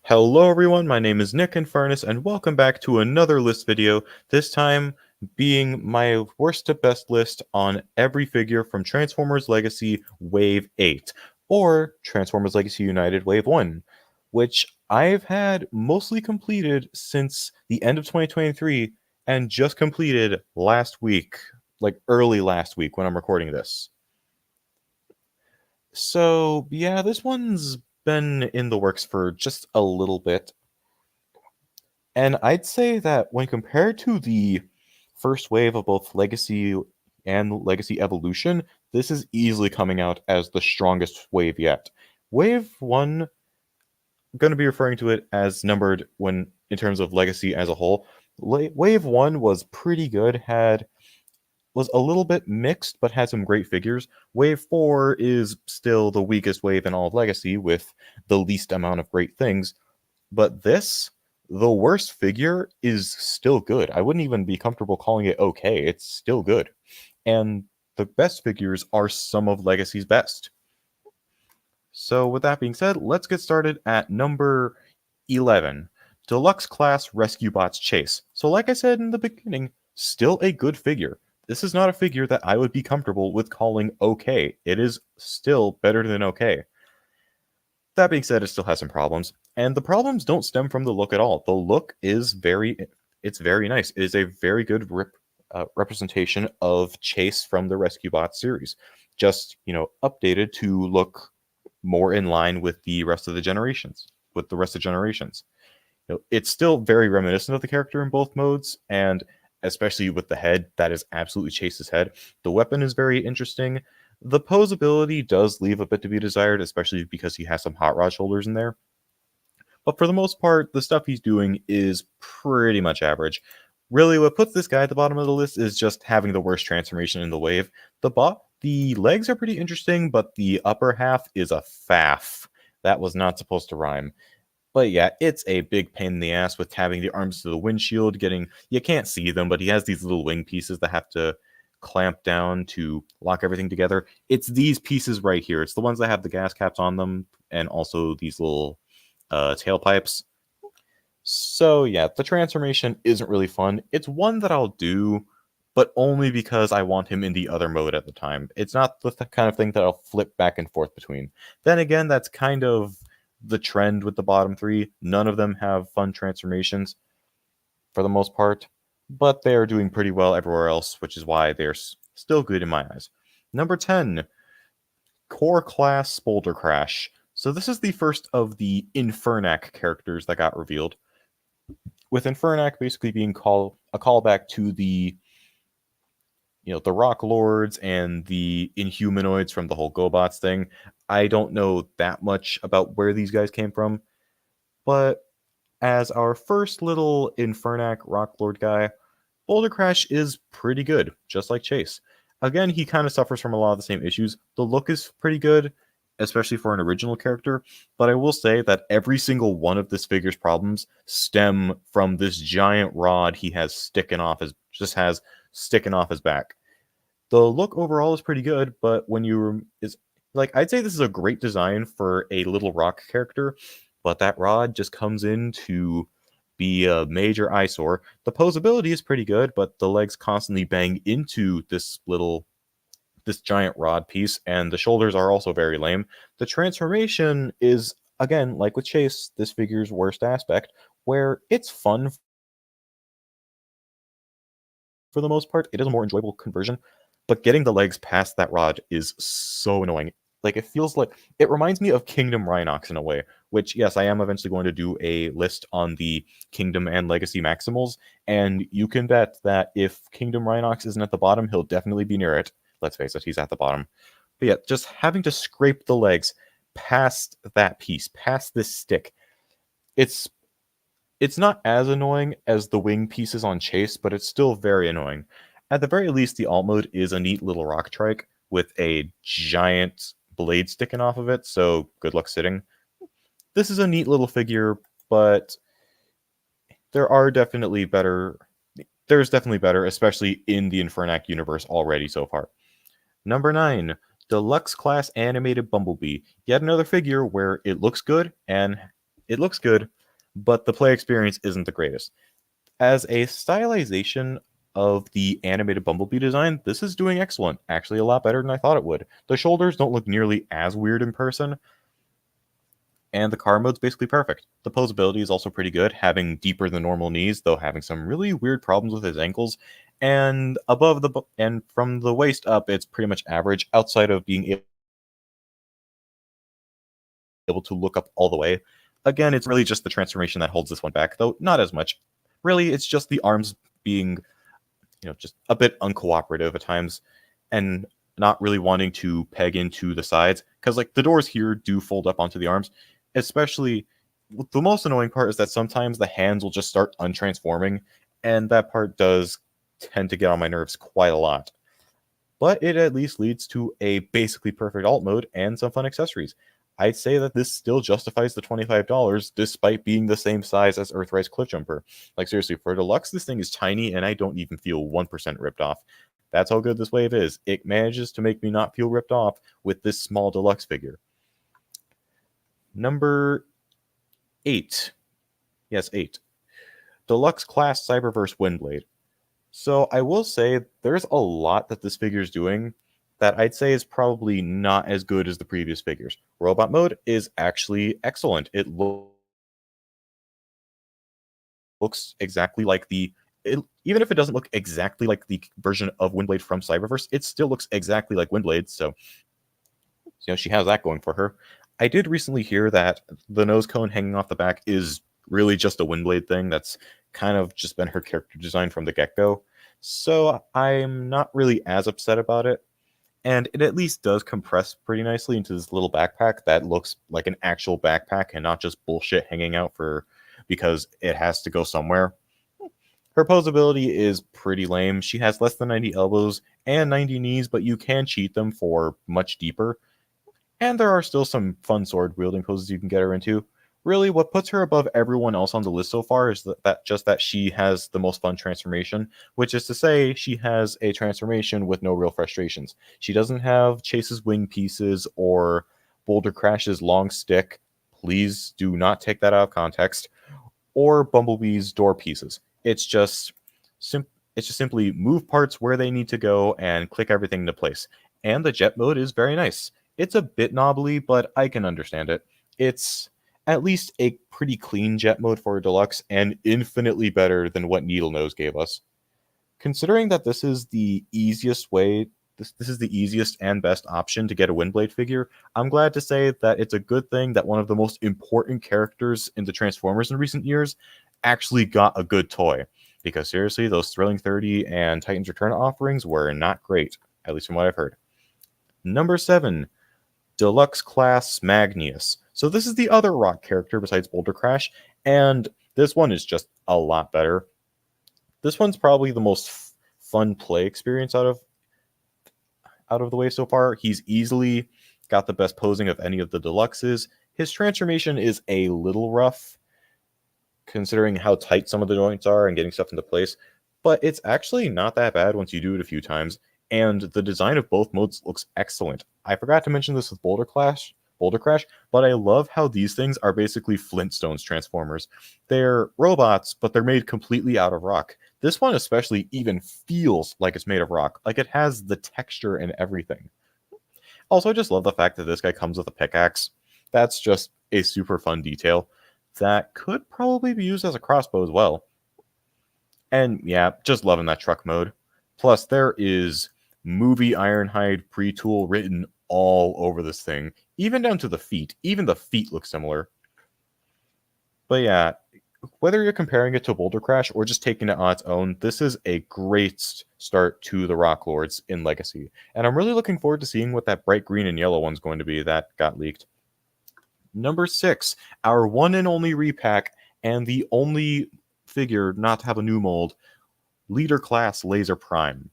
Hello everyone, my name is Nick Infernus, and welcome back to another list video, this time being my worst to best list on every figure from Transformers Legacy Wave 8, or Transformers Legacy United Wave 1, which I've had mostly completed since the end of 2023, and just completed last week, like early last week when I'm recording this. So yeah, this one's been in the works for just a little bit. And I'd say that when compared to the first wave of both Legacy and Legacy Evolution, this is easily coming out as the strongest wave yet. Wave 1, I'm going to be referring to it as numbered when in terms of Legacy as a whole. Wave 1 was pretty good, was a little bit mixed, but had some great figures. Wave 4 is still the weakest wave in all of Legacy, with the least amount of great things. But this, the worst figure, is still good. I wouldn't even be comfortable calling it okay. It's still good. And the best figures are some of Legacy's best. So with that being said, let's get started at number 11. Deluxe Class Rescue Bots Chase. So like I said in the beginning, still a good figure. This is not a figure that I would be comfortable with calling okay. It is still better than okay. That being said, it still has some problems, and the problems don't stem from the look at all. The look is it's very nice. It is a very good representation of Chase from the Rescue Bot series, just, updated to look more in line with the rest of the generations, it's still very reminiscent of the character in both modes, and especially with the head, that is absolutely Chase's head. The weapon is very interesting. The posability does leave a bit to be desired, especially because he has some hot rod shoulders in there. But for the most part, the stuff he's doing is pretty much average. Really, what puts this guy at the bottom of the list is just having the worst transformation in the wave. The legs are pretty interesting, but the upper half is a faff. That was not supposed to rhyme. But yeah, it's a big pain in the ass with having the arms to the windshield, you can't see them, but he has these little wing pieces that have to clamp down to lock everything together. It's these pieces right here. It's the ones that have the gas caps on them, and also these little tailpipes. So yeah, the transformation isn't really fun. It's one that I'll do, but only because I want him in the other mode at the time. It's not the kind of thing that I'll flip back and forth between. Then again, that's kind of the trend with the bottom three. None of them have fun transformations for the most part, but they are doing pretty well everywhere else, which is why they're still good in my eyes. Number 10, Core Class Boulder Crash. So this is the first of the Infernac characters that got revealed, with Infernac basically being a callback to the the Rock Lords and the Inhumanoids from the whole GoBots thing. I don't know that much about where these guys came from, but as our first little Infernac Rock Lord guy, Boulder Crash is pretty good, just like Chase. Again, he kind of suffers from a lot of the same issues. The look is pretty good, especially for an original character, but I will say that every single one of this figure's problems stem from this giant rod he has sticking off his back. The look overall is pretty good, but when I'd say this is a great design for a little rock character, but that rod just comes in to be a major eyesore. The posability is pretty good, but the legs constantly bang into this giant rod piece, and the shoulders are also very lame. The transformation is, again, like with Chase, this figure's worst aspect, where it's fun for the most part. It is a more enjoyable conversion, but getting the legs past that rod is so annoying. It reminds me of Kingdom Rhinox in a way, which, yes, I am eventually going to do a list on the Kingdom and Legacy Maximals, and you can bet that if Kingdom Rhinox isn't at the bottom, he'll definitely be near it. Let's face it, he's at the bottom. But yeah, just having to scrape the legs past that piece, past this stick, it's not as annoying as the wing pieces on Chase, but it's still very annoying. At the very least, the alt mode is a neat little rock trike with a giant blade sticking off of it, so good luck sitting. This is a neat little figure, but there's definitely better, especially in the Infernac universe already so far. Number 9, Deluxe Class Animated Bumblebee. Yet another figure where it looks good, but the play experience isn't the greatest. As a stylization of the animated Bumblebee design, this is doing excellent. Actually, a lot better than I thought it would. The shoulders don't look nearly as weird in person, and the car mode's basically perfect. The posability is also pretty good, having deeper than normal knees, though having some really weird problems with his ankles. And and from the waist up, it's pretty much average, outside of being able to look up all the way. Again, it's really just the transformation that holds this one back, though not as much. Really, it's just the arms being, just a bit uncooperative at times, and not really wanting to peg into the sides, because like the doors here do fold up onto the arms. Especially, the most annoying part is that sometimes the hands will just start untransforming, and that part does tend to get on my nerves quite a lot. But it at least leads to a basically perfect alt mode and some fun accessories. I'd say that this still justifies the $25 despite being the same size as Earthrise Cliffjumper. Like, seriously, for deluxe, this thing is tiny and I don't even feel 1% ripped off. That's how good this wave is. It manages to make me not feel ripped off with this small deluxe figure. Number 8. Yes, 8. Deluxe Class Cyberverse Windblade. So I will say there's a lot that this figure is doing that I'd say is probably not as good as the previous figures. Robot mode is actually excellent. It looks exactly like even if it doesn't look exactly like the version of Windblade from Cyberverse, it still looks exactly like Windblade. So, she has that going for her. I did recently hear that the nose cone hanging off the back is really just a Windblade thing. That's kind of just been her character design from the get-go. So I'm not really as upset about it. And it at least does compress pretty nicely into this little backpack that looks like an actual backpack and not just bullshit hanging out because it has to go somewhere. Her posability is pretty lame. She has less than 90 elbows and 90 knees, but you can cheat them for much deeper. And there are still some fun sword wielding poses you can get her into. Really, what puts her above everyone else on the list so far is that she has the most fun transformation, which is to say, she has a transformation with no real frustrations. She doesn't have Chase's wing pieces or Boulder Crash's long stick. Please do not take that out of context. Or Bumblebee's door pieces. It's just simply move parts where they need to go and click everything into place. And the jet mode is very nice. It's a bit knobbly, but I can understand it. It's at least a pretty clean jet mode for a deluxe and infinitely better than what Needle Nose gave us. Considering that this is the easiest way, this is the easiest and best option to get a Windblade figure, I'm glad to say that it's a good thing that one of the most important characters in the Transformers in recent years actually got a good toy. Because seriously, those Thrilling 30 and Titans Return offerings were not great, at least from what I've heard. Number 7, Deluxe Class Magnius. So this is the other rock character besides Boulder Crash, and this one is just a lot better. This one's probably the most fun play experience out of the way so far. He's easily got the best posing of any of the deluxes. His transformation is a little rough, considering how tight some of the joints are and getting stuff into place, but it's actually not that bad once you do it a few times, and the design of both modes looks excellent. I forgot to mention this with Boulder Crash, but I love how these things are basically Flintstones Transformers. They're robots, but they're made completely out of rock. This one especially even feels like it's made of rock, like it has the texture and everything. Also, I just love the fact that this guy comes with a pickaxe. That's just a super fun detail that could probably be used as a crossbow as well. And yeah, just loving that truck mode. Plus, there is movie Ironhide pre-tool written all over this thing, even down to the feet. Even the feet look similar. But yeah, whether you're comparing it to Boulder Crash or just taking it on its own, this is a great start to the Rock Lords in Legacy. And I'm really looking forward to seeing what that bright green and yellow one's going to be that got leaked. Number 6, our one and only repack, and the only figure not to have a new mold, Leader Class Laser Prime.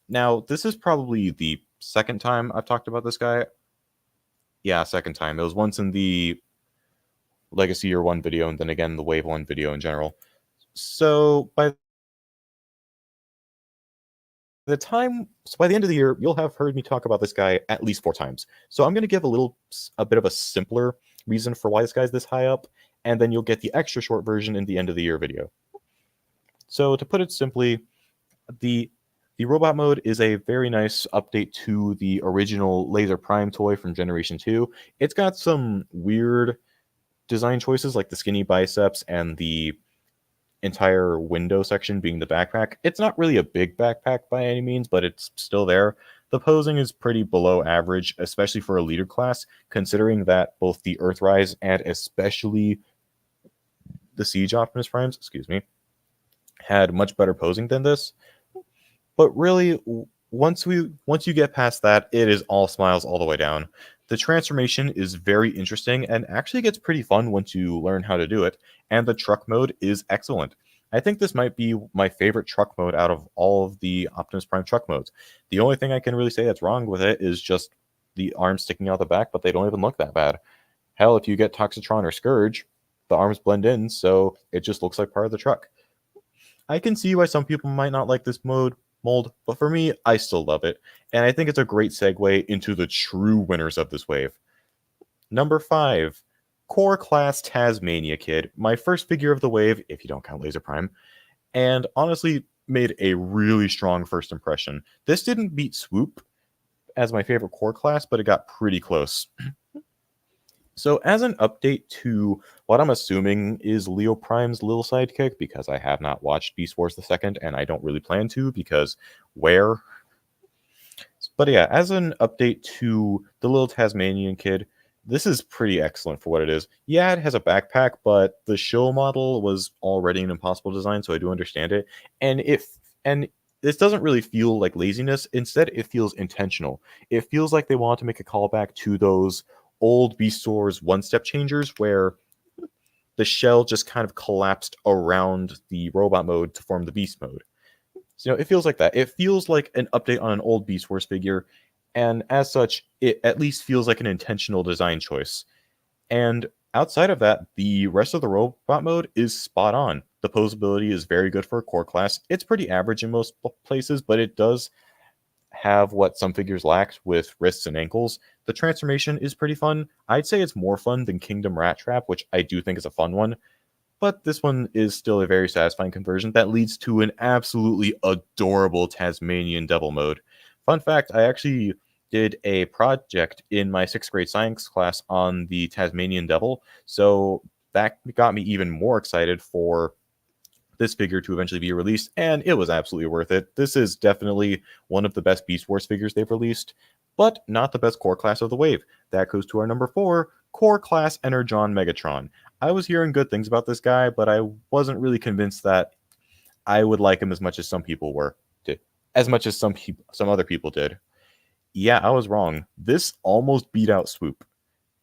Now, this is probably the second time I've talked about this guy. Yeah, second time. It was once in the Legacy Year 1 video, and then again the Wave 1 video in general. So by the end of the year, you'll have heard me talk about this guy at least 4 times. So I'm going to give a bit of a simpler reason for why this guy's this high up, and then you'll get the extra short version in the end of the year video. So to put it simply, the robot mode is a very nice update to the original Laser Prime toy from Generation 2. It's got some weird design choices like the skinny biceps and the entire window section being the backpack. It's not really a big backpack by any means, but it's still there. The posing is pretty below average, especially for a leader class, considering that both the Earthrise and especially the Siege Optimus Primes, had much better posing than this. But really, once you get past that, it is all smiles all the way down. The transformation is very interesting and actually gets pretty fun once you learn how to do it, and the truck mode is excellent. I think this might be my favorite truck mode out of all of the Optimus Prime truck modes. The only thing I can really say that's wrong with it is just the arms sticking out the back, but they don't even look that bad. Hell, if you get Toxitron or Scourge, the arms blend in, so it just looks like part of the truck. I can see why some people might not like this mold, but for me, I still love it, and I think it's a great segue into the true winners of this wave. Number 5, Core Class Tasmania Kid, my first figure of the wave, if you don't count Laser Prime, and honestly made a really strong first impression. This didn't beat Swoop as my favorite core class, but it got pretty close. So as an update to what I'm assuming is Leo Prime's little sidekick, because I have not watched Beast Wars the Second, and I don't really plan to, because where? But yeah, as an update to the little Tasmanian kid, this is pretty excellent for what it is. Yeah, it has a backpack, but the show model was already an impossible design, so I do understand it. And this doesn't really feel like laziness. Instead, it feels intentional. It feels like they want to make a callback to those old Beast Wars one-step changers where the shell just kind of collapsed around the robot mode to form the beast mode. So, it feels like that. It feels like an update on an old Beast Wars figure, and as such, it at least feels like an intentional design choice. And outside of that, the rest of the robot mode is spot on. The posability is very good for a core class. It's pretty average in most places, but it does have what some figures lack with wrists and ankles. The transformation is pretty fun. I'd say it's more fun than Kingdom Rat Trap, which I do think is a fun one. But this one is still a very satisfying conversion that leads to an absolutely adorable Tasmanian Devil mode. Fun fact, I actually did a project in my 6th grade science class on the Tasmanian Devil, so that got me even more excited for this figure to eventually be released, and it was absolutely worth it. This is definitely one of the best Beast Wars figures they've released, but not the best core class of the wave. That goes to our number 4, Core Class Energon Megatron. I was hearing good things about this guy, but I wasn't really convinced that I would like him as much as some people did. As much as some other people did. Yeah, I was wrong. This almost beat out Swoop.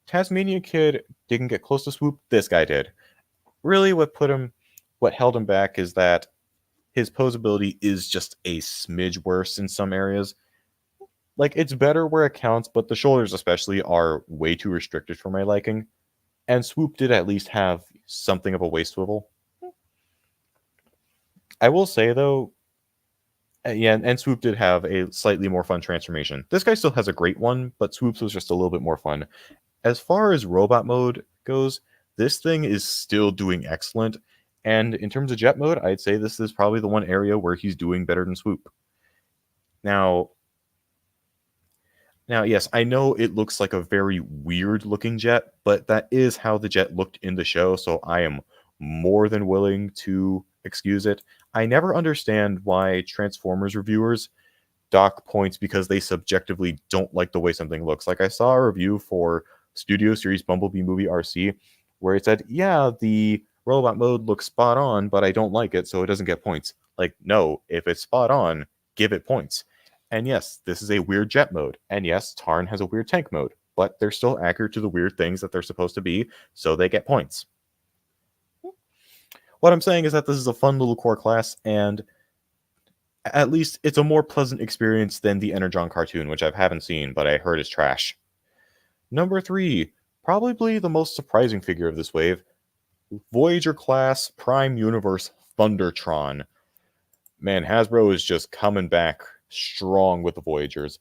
Tasmania Kid didn't get close to Swoop. This guy did. Really, what held him back is that his posability is just a smidge worse in some areas. Like, it's better where it counts, but the shoulders especially are way too restricted for my liking. And Swoop did at least have something of a waist swivel. I will say, though, yeah, and Swoop did have a slightly more fun transformation. This guy still has a great one, but Swoop's was just a little bit more fun. As far as robot mode goes, this thing is still doing excellent. And in terms of jet mode, I'd say this is probably the one area where he's doing better than Swoop. Now, yes, I know it looks like a very weird looking jet, but that is how the jet looked in the show, so I am more than willing to excuse it. I never understand why Transformers reviewers dock points because they subjectively don't like the way something looks. Like, I saw a review for Studio Series Bumblebee Movie RC where it said, yeah, the robot mode looks spot on, but I don't like it, so it doesn't get points. Like, no, if it's spot on, give it points. And yes, this is a weird jet mode. And yes, Tarn has a weird tank mode, but they're still accurate to the weird things that they're supposed to be, so they get points. What I'm saying is that this is a fun little core class, and at least it's a more pleasant experience than the Energon cartoon, which I haven't seen, but I heard is trash. Number 3, probably the most surprising figure of this wave, Voyager class Prime Universe Thundertron. Man, Hasbro is just coming back strong with the Voyagers.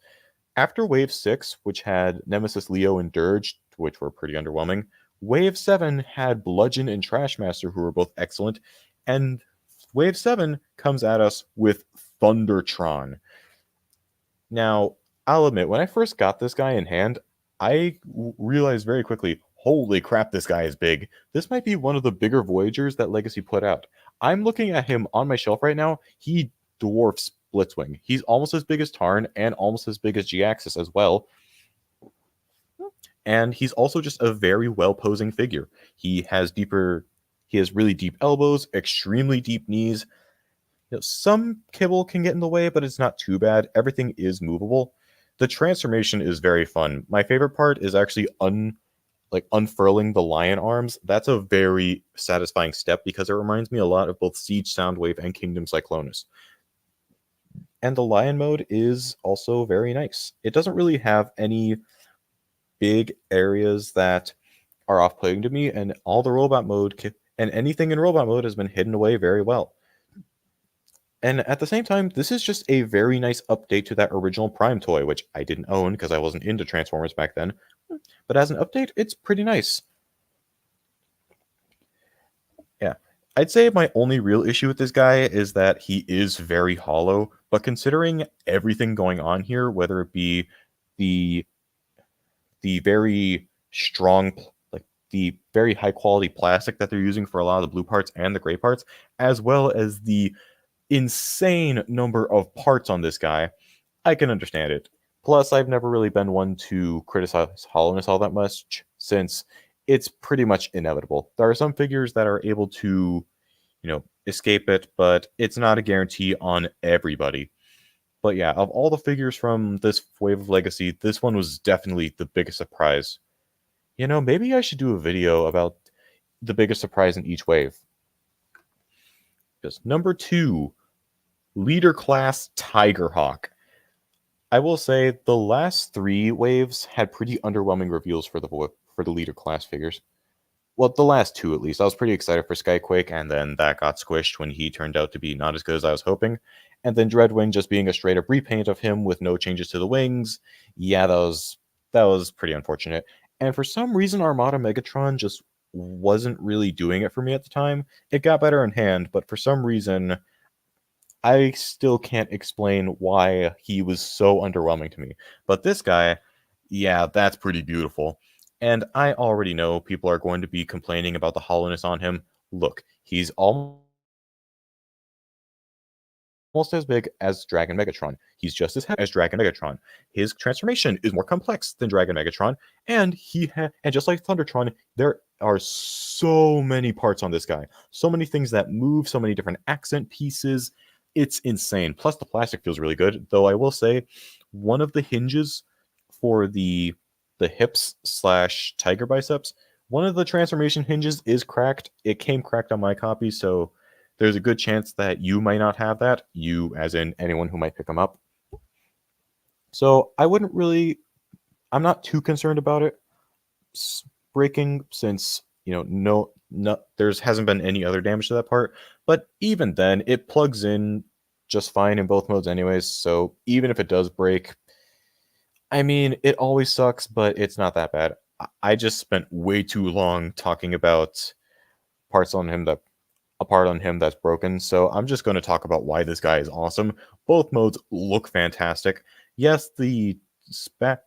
After Wave 6, which had Nemesis Leo and Dirge, which were pretty underwhelming, Wave 7 had Bludgeon and Trashmaster, who were both excellent, and Wave 7 comes at us with Thundertron. Now, I'll admit, when I first got this guy in hand, I realized very quickly, holy crap, this guy is big. This might be one of the bigger Voyagers that Legacy put out. I'm looking at him on my shelf right now. He dwarfs Blitzwing. He's almost as big as Tarn and almost as big as G-Axis as well. And he's also just a very well-posing figure. He has really deep elbows, extremely deep knees. Some kibble can get in the way, but it's not too bad. Everything is movable. The transformation is very fun. My favorite part is actually unfurling the lion arms. That's a very satisfying step because it reminds me a lot of both Siege Soundwave and Kingdom Cyclonus. And the lion mode is also very nice. It doesn't really have any big areas that are off-putting to me, and all the robot mode and anything in robot mode has been hidden away very well. And at the same time, this is just a very nice update to that original Prime toy, which I didn't own because I wasn't into Transformers back then. But as an update, it's pretty nice. Yeah. I'd say my only real issue with this guy is that he is very hollow, but considering everything going on here, whether it be the very strong, like the very high quality plastic that they're using for a lot of the blue parts and the gray parts, as well as the insane number of parts on this guy, I can understand it. Plus, I've never really been one to criticize hollowness all that much, since it's pretty much inevitable. There are some figures that are able to, escape it, but it's not a guarantee on everybody. But yeah, of all the figures from this wave of Legacy, this one was definitely the biggest surprise. Maybe I should do a video about the biggest surprise in each wave. Just number 2, Leader Class Tigerhawk. I will say the last 3 waves had pretty underwhelming reveals for the Leader Class figures. Well, the last 2 at least. I was pretty excited for Skyquake, and then that got squished when he turned out to be not as good as I was hoping. And then Dreadwing just being a straight up repaint of him with no changes to the wings. Yeah, that was pretty unfortunate. And for some reason, Armada Megatron just wasn't really doing it for me at the time. It got better in hand, but for some reason, I still can't explain why he was so underwhelming to me. But this guy, yeah, that's pretty beautiful. And I already know people are going to be complaining about the hollowness on him. Look, he's almost as big as Dragon Megatron. He's just as heavy as Dragon Megatron. His transformation is more complex than Dragon Megatron, and and just like Thundertron, there are so many parts on this guy. So many things that move, so many different accent pieces. It's insane. Plus, the plastic feels really good, though I will say one of the hinges for the hips / tiger biceps, one of the transformation hinges is cracked. It came cracked on my copy, so there's a good chance that you might not have that. You, as in anyone who might pick them up. So I'm not too concerned about it breaking, since no, there hasn't been any other damage to that part. But even then, it plugs in just fine in both modes anyways. So even if it does break, I mean, it always sucks, but it's not that bad. I just spent way too long talking about parts on him a part on him that's broken, so I'm just going to talk about why this guy is awesome. Both modes look fantastic. Yes, the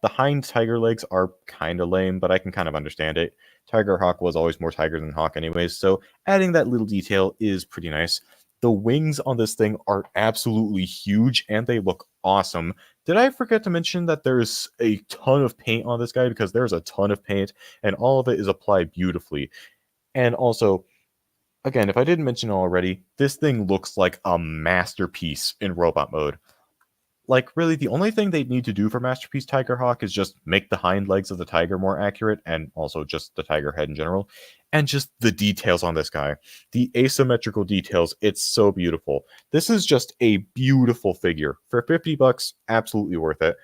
hind tiger legs are kind of lame, but I can kind of understand it. Tiger Hawk was always more tiger than hawk anyways, so adding that little detail is pretty nice. The wings on this thing are absolutely huge, and they look awesome. Did I forget to mention that there's a ton of paint on this guy? Because there's a ton of paint, and all of it is applied beautifully. And also, again, if I didn't mention already, this thing looks like a masterpiece in robot mode. Like, really, the only thing they need to do for Masterpiece Tigerhawk is just make the hind legs of the tiger more accurate, and also just the tiger head in general, and just the details on this guy. The asymmetrical details, it's so beautiful. This is just a beautiful figure. For $50, absolutely worth it.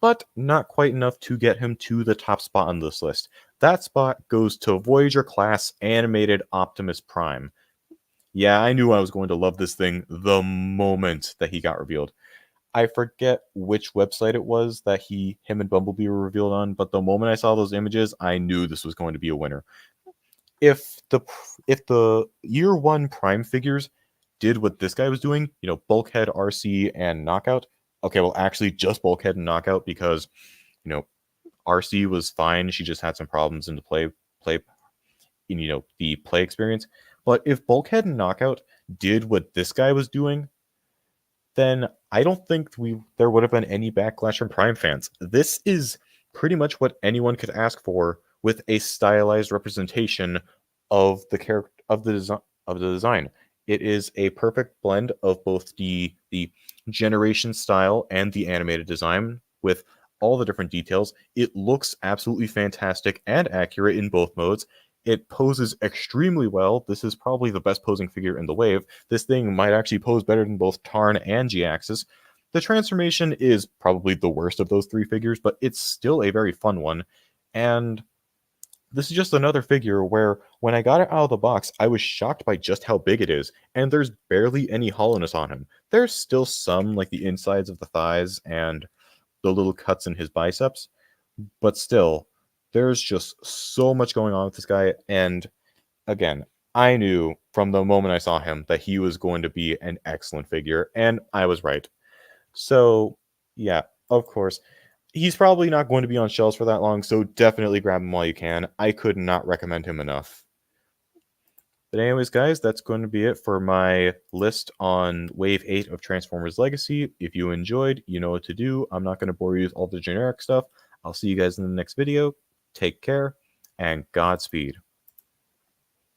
But not quite enough to get him to the top spot on this list. That spot goes to Voyager Class Animated Optimus Prime. Yeah, I knew I was going to love this thing the moment that he got revealed. I forget which website it was that him and Bumblebee were revealed on, but the moment I saw those images, I knew this was going to be a winner. If the year one Prime figures did what this guy was doing, Bulkhead, RC, and Knockout. Okay, well, actually, just Bulkhead and Knockout because RC was fine. She just had some problems in the play in the play experience. But if Bulkhead and Knockout did what this guy was doing, then I don't think there would have been any backlash from Prime fans. This is pretty much what anyone could ask for with a stylized representation of the character of the design. It is a perfect blend of both the generation style and the animated design with all the different details. It looks absolutely fantastic and accurate in both modes. It poses extremely well. This is probably the best posing figure in the wave. This thing might actually pose better than both Tarn and G-Axis. The transformation is probably the worst of those three figures, but it's still a very fun one. And this is just another figure where when I got it out of the box, I was shocked by just how big it is, and there's barely any hollowness on him. There's still some, like the insides of the thighs and the little cuts in his biceps, but still, there's just so much going on with this guy. And again, I knew from the moment I saw him that he was going to be an excellent figure, and I was right. So, yeah, of course. He's probably not going to be on shelves for that long, so definitely grab him while you can. I could not recommend him enough. But anyways, guys, that's going to be it for my list on Wave 8 of Transformers Legacy. If you enjoyed, you know what to do. I'm not going to bore you with all the generic stuff. I'll see you guys in the next video. Take care, and Godspeed.